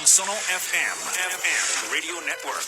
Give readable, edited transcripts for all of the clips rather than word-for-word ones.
on Suno FM Radio Network.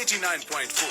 89.4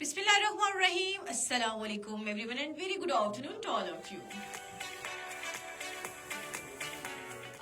Bismillahirrahmanirrahim. Assalamu alaikum everyone and very good afternoon to all of you.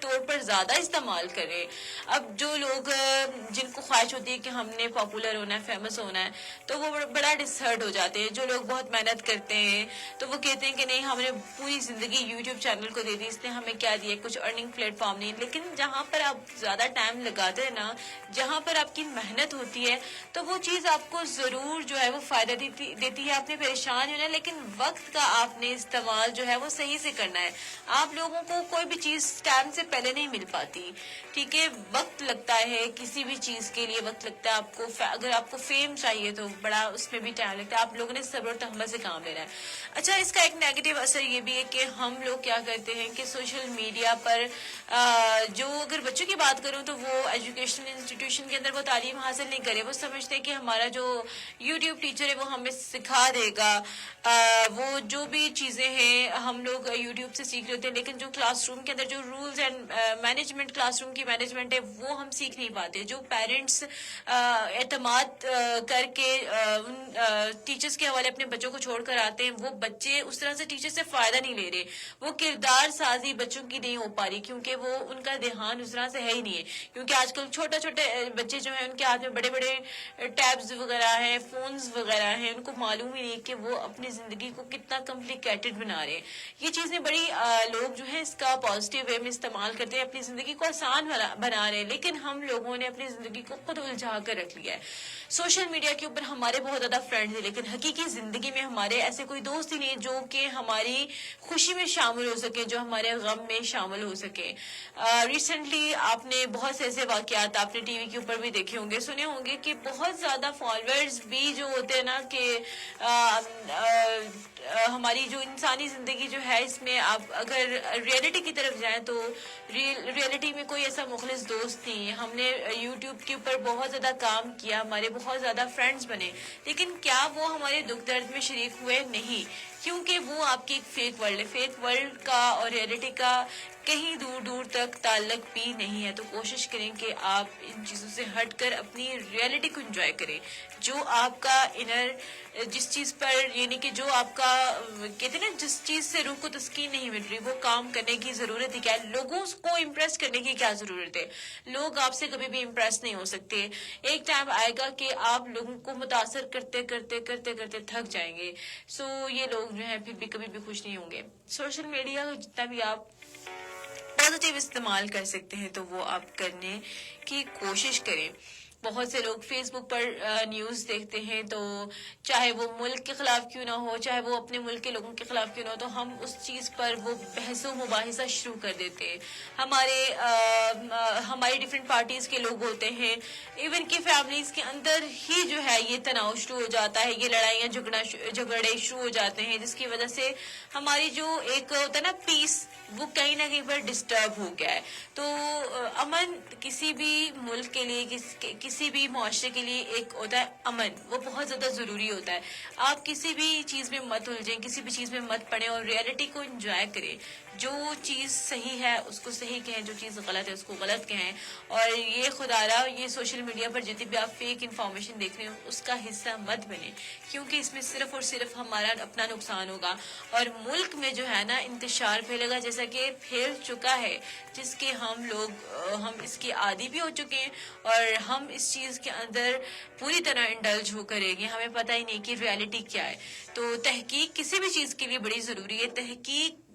طور پر زیادہ استعمال کریں. اب جو لوگ جن کو خواہش ہوتی ہے کہ ہم نے پاپولر ہونا ہے, فیمس ہونا ہے, تو وہ بڑا ڈسہرٹ ہو جاتے ہیں. جو لوگ بہت محنت کرتے ہیں تو وہ کہتے ہیں کہ نہیں, ہم نے پوری زندگی یوٹیوب چینل کو دے دی, اس نے ہمیں کیا دیا, کچھ ارننگ پلیٹ فارم نہیں. لیکن جہاں پر آپ زیادہ ٹائم لگاتے ہیں نا, جہاں پر آپ کی محنت ہوتی ہے, تو وہ چیز آپ کو ضرور جو ہے وہ فائدہ دیتی ہے. آپ نے پریشان ہونا ہے, لیکن وقت کا آپ نے استعمال جو ہے وہ صحیح سے کرنا ہے. آپ لوگوں کو کوئی بھی چیز ٹائم سے پہلے نہیں مل پاتی, ٹھیک ہے, وقت لگتا ہے کسی بھی چیز کے لیے, وقت لگتا ہے آپ کو. اگر آپ کو فیم چاہیے تو بڑا اس میں بھی ٹائم لگتا ہے. آپ لوگوں نے صبر و تحمل سے کام لینا ہے. اچھا, اس کا ایک نیگیٹو اثر یہ بھی ہے کہ ہم لوگ کیا کرتے ہیں کہ سوشل میڈیا پر جو, اگر بچوں کی بات کروں تو وہ ایجوکیشنل انسٹیٹیوشن کے اندر وہ تعلیم حاصل نہیں کرے. وہ سمجھتے ہیں کہ ہمارا جو یوٹیوب ٹیچر ہے وہ ہمیں سکھا دے گا, وہ جو بھی چیزیں ہیں ہم لوگ یوٹیوب سے سیکھ رہے ہوتے ہیں. لیکن جو کلاس روم کے اندر جو rules and management, class room کی مینجمنٹ ہے, وہ ہم سیکھ نہیں پاتے. جو پیرنٹس اعتماد کر کے ان ٹیچرز کے حوالے اپنے بچوں کو چھوڑ کر آتے ہیں, وہ بچے اس طرح سے ٹیچر سے فائدہ نہیں لے رہے. وہ کردار سازی بچوں کی نہیں ہو پا رہی, کیونکہ وہ ان کا دھیان اس طرح سے ہے ہی نہیں ہے. کیونکہ آج کل چھوٹے بچے جو ہیں ان کے ہاتھ میں بڑے بڑے ٹیبز وغیرہ ہیں, فونز وغیرہ ہیں, ان کو معلوم ہی نہیں کہ وہ اپنی زندگی کو کتنا کمپلیکیٹڈ بنا رہے ہیں. یہ چیزیں بڑی لوگ جو ہے اس کا پازیٹیو وے میں استعمال کرتے ہیں, اپنی زندگی کو آسان بنا رہے ہیں. لیکن ہم لوگوں نے اپنی زندگی کو خود الجھا کر رکھ لیا ہے. سوشل میڈیا کے اوپر ہمارے بہت زیادہ فرینڈز ہیں, لیکن حقیقی زندگی میں ہمارے ایسے کوئی دوست ہی نہیں جو کہ ہماری خوشی میں شامل ہو سکے, جو ہمارے غم میں شامل ہو سکے. ریسنٹلی آپ نے بہت سے ایسے واقعات آپ نے ٹی وی کے اوپر بھی دیکھے ہوں گے, سنے ہوں گے, کہ بہت زیادہ فالوورز بھی جو ہوتے ہیں نا, کہ ہماری جو انسانی زندگی جو ہے اس میں آپ اگر ریئلٹی کی طرف جائیں تو ریئلٹی میں کوئی ایسا مخلص دوست نہیں ہے. ہم نے یوٹیوب کے اوپر بہت زیادہ کام کیا, ہمارے بہت زیادہ فرینڈز بنے, لیکن کیا وہ ہمارے دکھ درد میں شریک ہوئے؟ نہیں, کیونکہ وہ آپ کی ایک فیک ورلڈ ہے. فیک ورلڈ کا اور ریئلٹی کا کہیں دور دور تک تعلق بھی نہیں ہے. تو کوشش کریں کہ آپ ان چیزوں سے ہٹ کر اپنی ریئلٹی کو انجوائے کریں. جو آپ کا انر, جس چیز پر, یعنی کہ جو آپ کا کہتے ہیں نا, جس چیز سے روح کو تسکین نہیں مل رہی, وہ کام کرنے کی ضرورت ہے. کیا لوگوں کو امپریس کرنے کی کیا ضرورت ہے؟ لوگ آپ سے کبھی بھی امپریس نہیں ہو سکتے. ایک ٹائم آئے گا کہ آپ لوگوں کو متاثر کرتے کرتے کرتے کرتے تھک جائیں گے. یہ لوگ جو ہیں پھر بھی کبھی بھی خوش نہیں ہوں گے. سوشل میڈیا کا جتنا بھی آپ پازیٹیو استعمال کر سکتے ہیں تو وہ آپ کرنے کی کوشش کریں. بہت سے لوگ فیس بک پر نیوز دیکھتے ہیں, تو چاہے وہ ملک کے خلاف کیوں نہ ہو, چاہے وہ اپنے ملک کے لوگوں کے خلاف کیوں نہ ہو, تو ہم اس چیز پر وہ بحث و مباحثہ شروع کر دیتے ہیں. ہماری ڈفرینٹ پارٹیز کے لوگ ہوتے ہیں, ایون کہ فیملیز کے اندر ہی جو ہے یہ تناؤ شروع ہو جاتا ہے, یہ لڑائیاں جھگڑے شروع ہو جاتے ہیں, جس کی وجہ سے ہماری جو ایک ہوتا ہے نا پیس, وہ کہیں نہ کہیں پر ڈسٹرب ہو گیا ہے. تو امن کسی بھی ملک کے لیے, کسی بھی معاشرے کے لیے ایک ہوتا ہے امن, وہ بہت زیادہ ضروری ہوتا ہے. آپ کسی بھی چیز میں مت الجھیں, کسی بھی چیز میں مت پڑیں, اور ریئلٹی کو انجوائے کریں. جو چیز صحیح ہے اس کو صحیح کہیں, جو چیز غلط ہے اس کو غلط کہیں. اور یہ خدا را, یہ سوشل میڈیا پر جتنی بھی آپ فیک انفارمیشن دیکھ رہے ہو اس کا حصہ مت بنے, کیونکہ اس میں صرف اور صرف ہمارا اپنا نقصان ہوگا. اور ملک میں جو ہے نا انتشار پھیلے گا, جیسا کہ پھیل چکا ہے, جس کے ہم اس کے عادی بھی ہو چکے ہیں, اور ہم اس چیز کے اندر پوری طرح انڈلج ہو کریں گے. ہمیں پتہ ہی نہیں کہ ریالٹی کیا ہے. تو تحقیق کسی بھی چیز کے لیے بڑی ضروری ہے. تحقیق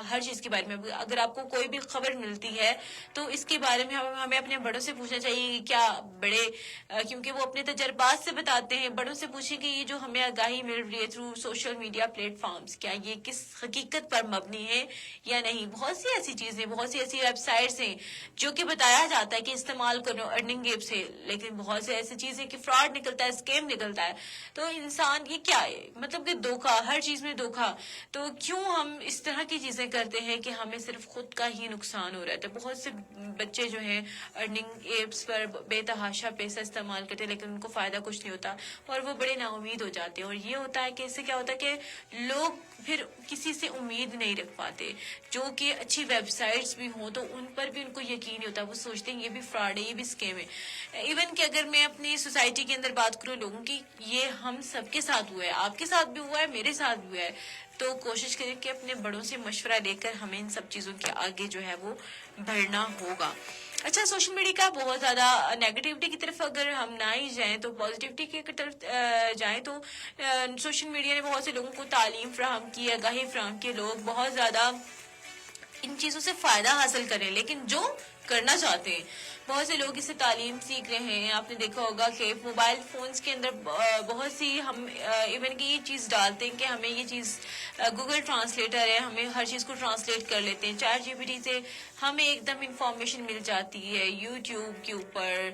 ہر چیز کے بارے میں, اگر آپ کو کوئی بھی خبر ملتی ہے تو اس کے بارے میں ہمیں اپنے بڑوں سے پوچھنا چاہیے کہ کیا بڑے, کیونکہ وہ اپنے تجربات سے بتاتے ہیں. بڑوں سے پوچھیں کہ یہ جو ہمیں آگاہی مل رہی ہے through social media platforms, کیا یہ کس حقیقت پر مبنی ہے یا نہیں. بہت سی ایسی چیزیں, بہت سی ایسی ویب سائٹس ہیں جو کہ بتایا جاتا ہے کہ استعمال کرو, ارننگ ایپس ہے, لیکن بہت سے ایسی چیزیں کہ فراڈ نکلتا ہے, اسکیم نکلتا ہے. تو انسان یہ کیا ہے, مطلب کہ دھوکہ, ہر چیز میں دھوکہ. تو کیوں ہم اس طرح کی چیزیں کرتے ہیں کہ ہمیں صرف خود کا ہی نقصان ہو رہا ہے. تو بہت سے بچے جو ہیں ارننگ ایپس پر بے تحاشا پیسہ استعمال کرتے ہیں, لیکن ان کو فائدہ کچھ نہیں ہوتا, اور وہ بڑے نا امید ہو جاتے ہیں. اور یہ ہوتا ہے کہ اس سے کیا ہوتا ہے کہ لوگ پھر کسی سے امید نہیں رکھ پاتے. جو کہ اچھی ویب سائٹس بھی ہوں تو ان پر بھی ان کو یقین نہیں ہوتا, وہ سوچتے ہیں یہ بھی فراڈ ہے, یہ بھی اسکیم ہے. ایون کہ اگر میں اپنی سوسائٹی کے اندر بات کروں لوگوں کی, یہ ہم سب کے ساتھ ہوا ہے, آپ کے ساتھ بھی ہوا ہے, میرے ساتھ بھی ہوا ہے. تو کوشش کریں کہ اپنے بڑوں سے مشورہ لے کر ہمیں ان سب چیزوں کے آگے جو ہے وہ بڑھنا ہوگا. اچھا, سوشل میڈیا کا بہت زیادہ نیگیٹیوٹی کی طرف اگر ہم نہ ہی جائیں تو پازیٹیوٹی کی طرف جائیں تو سوشل میڈیا نے بہت سے لوگوں کو تعلیم فراہم کی, آگاہی فراہم کی. لوگ بہت زیادہ ان چیزوں سے فائدہ حاصل کریں, لیکن جو کرنا چاہتے ہیں بہت سے لوگ اس سے تعلیم سیکھ رہے ہیں. آپ نے دیکھا ہوگا کہ موبائل فونز کے اندر بہت سی ہم ایون کہ یہ چیز ڈالتے ہیں کہ ہمیں یہ چیز گوگل ٹرانسلیٹر ہے, ہمیں ہر چیز کو ٹرانسلیٹ کر لیتے ہیں. چیٹ جی پی ٹی سے ہمیں ایک دم انفارمیشن مل جاتی ہے, یوٹیوب کے اوپر,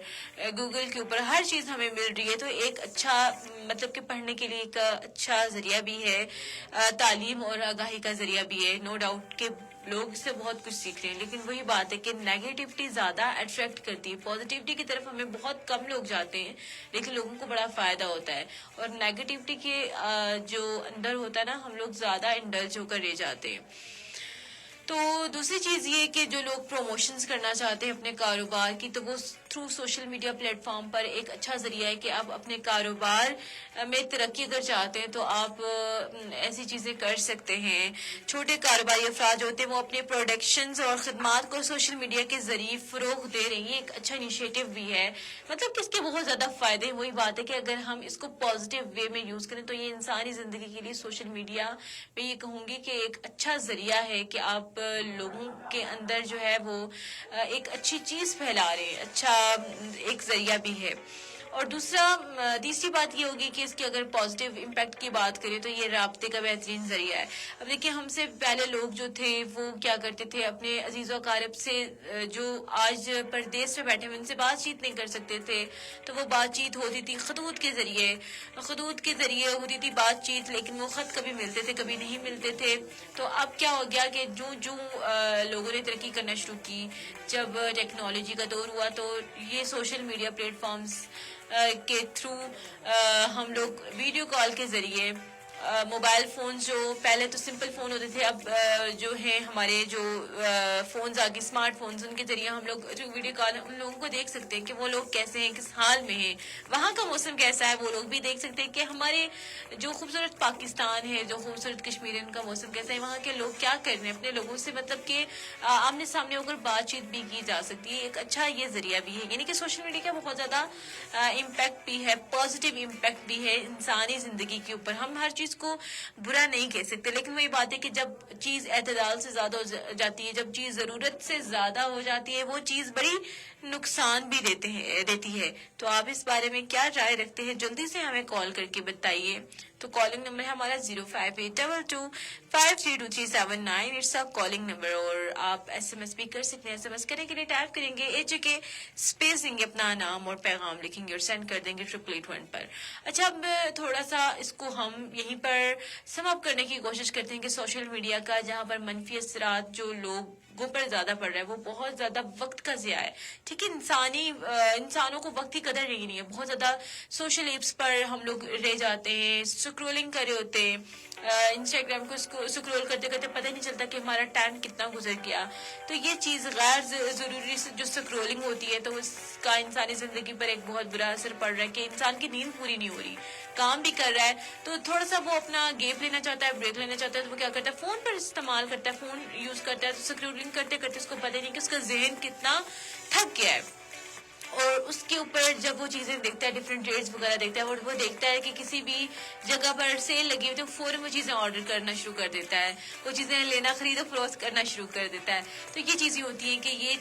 گوگل کے اوپر ہر چیز ہمیں مل رہی ہے. تو ایک اچھا مطلب کہ پڑھنے کے لیے ایک اچھا ذریعہ بھی ہے, تعلیم اور آگاہی کا ذریعہ بھی ہے. نو ڈاؤٹ کہ لوگ اس سے بہت کچھ سیکھ رہے ہیں, لیکن وہی بات ہے کہ نیگیٹیوٹی زیادہ اٹریکٹ کرتی ہے. پازیٹیوٹی کی طرف ہمیں بہت کم لوگ جاتے ہیں, لیکن لوگوں کو بڑا فائدہ ہوتا ہے. اور نیگیٹیوٹی کے جو اندر ہوتا ہے نا, ہم لوگ زیادہ انڈلج ہو کر رہ جاتے ہیں. تو دوسری چیز یہ کہ جو لوگ پروموشنز کرنا چاہتے ہیں اپنے کاروبار کی, تو وہ through social media platform پر ایک اچھا ذریعہ ہے کہ آپ اپنے کاروبار میں ترقی اگر چاہتے ہیں تو آپ ایسی چیزیں کر سکتے ہیں. چھوٹے کاروباری افراد جو ہوتے ہیں وہ اپنے پروڈکشنز اور خدمات کو سوشل میڈیا کے ذریعے فروغ دے رہے ہیں. ایک اچھا انیشیٹو بھی ہے, مطلب کہ اس کے بہت زیادہ فائدے ہیں. وہی بات ہے کہ اگر ہم اس کو پازیٹیو وے میں یوز کریں تو یہ انسانی زندگی کے لیے سوشل میڈیا میں یہ کہوں گی کہ ایک اچھا ذریعہ ہے کہ آپ لوگوں کے اندر جو ہے وہ ایک اچھی چیز پھیلا رہے ہیں, اچھا ایک ذریعہ بھی ہے. اور تیسری بات یہ ہوگی کہ اس کے اگر پازیٹیو امپیکٹ کی بات کریں تو یہ رابطے کا بہترین ذریعہ ہے. اب دیکھیں, ہم سے پہلے لوگ جو تھے وہ کیا کرتے تھے, اپنے عزیز و اقارب سے جو آج پردیس میں بیٹھے ہوئے ان سے بات چیت نہیں کر سکتے تھے, تو وہ بات چیت ہوتی تھی خطوط کے ذریعے ہوتی تھی بات چیت, لیکن وہ خط کبھی ملتے تھے کبھی نہیں ملتے تھے. تو اب کیا ہو گیا کہ جو لوگوں نے ترقی کرنا شروع کی, جب ٹیکنالوجی کا دور ہوا, تو یہ سوشل میڈیا پلیٹ فارمز کے تھرو ہم لوگ ویڈیو کال کے ذریعے, موبائل فون جو پہلے تو سمپل فون ہوتے تھے, اب جو ہیں ہمارے جو فونز آگے اسمارٹ فونز, ان کے ذریعے ہم لوگ جو ویڈیو کال ان لوگوں کو دیکھ سکتے ہیں کہ وہ لوگ کیسے ہیں, کس حال میں ہیں, وہاں کا موسم کیسا ہے, وہ لوگ بھی دیکھ سکتے ہیں کہ ہمارے جو خوبصورت پاکستان ہے, جو خوبصورت کشمیر ہے, ان کا موسم کیسا ہے, وہاں کے لوگ کیا کر رہے ہیں. اپنے لوگوں سے مطلب کہ آمنے سامنے ہو کر بات چیت بھی کی جا سکتی ہے. ایک اچھا یہ ذریعہ بھی ہے, یعنی کہ سوشل میڈیا کا بہت زیادہ امپیکٹ بھی ہے, پازیٹیو امپیکٹ بھی ہے انسانی زندگی کے اوپر. ہم ہر چیز کو برا نہیں کہہ سکتے, لیکن وہی بات ہے کہ جب چیز اعتدال سے زیادہ ہو جاتی ہے, جب چیز ضرورت سے زیادہ ہو جاتی ہے, وہ چیز بڑی نقصان بھی دیتی ہے. تو آپ اس بارے میں کیا رائے رکھتے ہیں, جلدی سے ہمیں کال کر کے بتائیے. تو کالنگ نمبر ہے ہمارا 05822532379. It's a calling number. اور آپ ایس ایم ایس بھی کر سکتے ہیں. ایس ایم ایس کرنے کے لیے ٹائپ کریں گے HK اسپیس دیں گے اپنا نام اور پیغام لکھیں گے اور سینڈ کر دیں گے 8881 پر. اچھا, اب تھوڑا سا اس کو ہم یہیں پر سم اپ کرنے کی کوشش کرتے ہیں کہ سوشل میڈیا کا جہاں پر منفی اثرات جو لوگوں پر زیادہ پڑ رہا ہے وہ بہت زیادہ وقت کا ضیاع ہے. ٹھیک ہے, انسانوں کو وقت کی قدر نہیں ہے. بہت زیادہ سوشل ایپس پر ہم لوگ رہ جاتے ہیں, سکرولنگ کر رہے ہوتے ہیں, انسٹاگرام کو سکرول کرتے کرتے پتہ نہیں چلتا کہ ہمارا ٹائم کتنا گزر گیا. تو یہ چیز غیر ضروری جو سکرولنگ ہوتی ہے, تو اس کا انسانی زندگی پر ایک بہت برا اثر پڑ رہا ہے کہ انسان کی نیند پوری نہیں ہو رہی, کام بھی کر رہا ہے, تو تھوڑا سا وہ اپنا گیپ لینا چاہتا ہے, بریک لینا چاہتا ہے, تو وہ کیا کرتا ہے, فون پر استعمال کرتا ہے, فون یوز کرتا ہے. تو سکرولنگ کرتے کرتے اس کو پتہ نہیں کہ اس کا ذہن کتنا تھک گیا ہے. اور اس کے اوپر جب وہ چیزیں دیکھتا ہے, ڈفرینٹ ریٹس وغیرہ دیکھتا ہے, اور وہ دیکھتا ہے کہ کسی بھی جگہ پر سیل لگی ہوئی تو فوراً وہ چیزیں آرڈر کرنا شروع کر دیتا ہے, وہ چیزیں لینا خرید و فروخت کرنا شروع کر دیتا ہے. تو یہ چیزیں ہوتی ہیں کہ یہ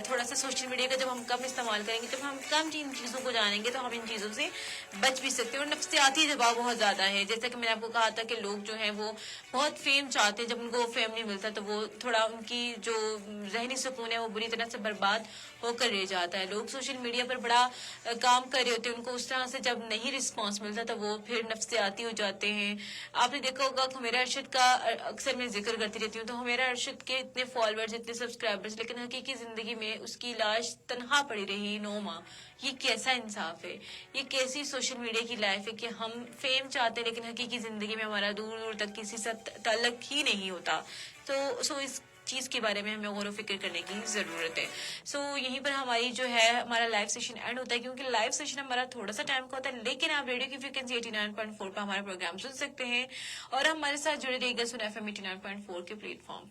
تھوڑا سا سوشل میڈیا کا جب ہم کم استعمال کریں گے, جب ہم کم ان چیزوں کو جانیں گے, تو ہم ان چیزوں سے بچ بھی سکتے ہیں. اور نفسیاتی دباؤ بہت زیادہ ہے, جیسا کہ میں نے آپ کو کہا تھا کہ لوگ جو ہیں وہ بہت فیم چاہتے ہیں, جب ان کو فیم نہیں ملتا تو وہ تھوڑا ان کی جو ذہنی سکون ہے وہ بری طرح سے برباد ہو کر رہ جاتا ہے. لوگ سوشل میڈیا پر بڑا کام کر رہے ہوتے ہیں, ان کو اس طرح سے جب نہیں رسپانس ملتا تو وہ پھر نفسیاتی ہو جاتے ہیں. آپ نے دیکھا ہوگا کہ ہمیرا ارشد کا اکثر میں ذکر کرتی رہتی ہوں, تو ہمیرا ارشد کے اتنے فالوورز, اتنے سبسکرائبرز, لیکن حقیقی زندگی میں اس کی لاش تنہا پڑی رہی 9 ماہ. یہ کیسا انصاف ہے, یہ کیسی سوشل میڈیا کی لائف ہے کہ ہم فیم چاہتے ہیں لیکن حقیقی زندگی میں ہمارا دور دور تک کسی سے تعلق ہی نہیں ہوتا. تو اس چیز کے بارے میں ہمیں غور و فکر کرنے کی ضرورت ہے. سو یہیں پر ہماری جو ہے ہمارا لائیو سیشن اینڈ ہوتا ہے, کیونکہ لائیو سیشن ہمارا تھوڑا سا ٹائم کا ہوتا ہے, لیکن آپ ریڈیو کی فریکوینسی 89.4 پہ ہمارا پروگرام سن سکتے ہیں اور ہمارے ساتھ جڑے رہیے گا سن FM 89.4 کے پلیٹ فارم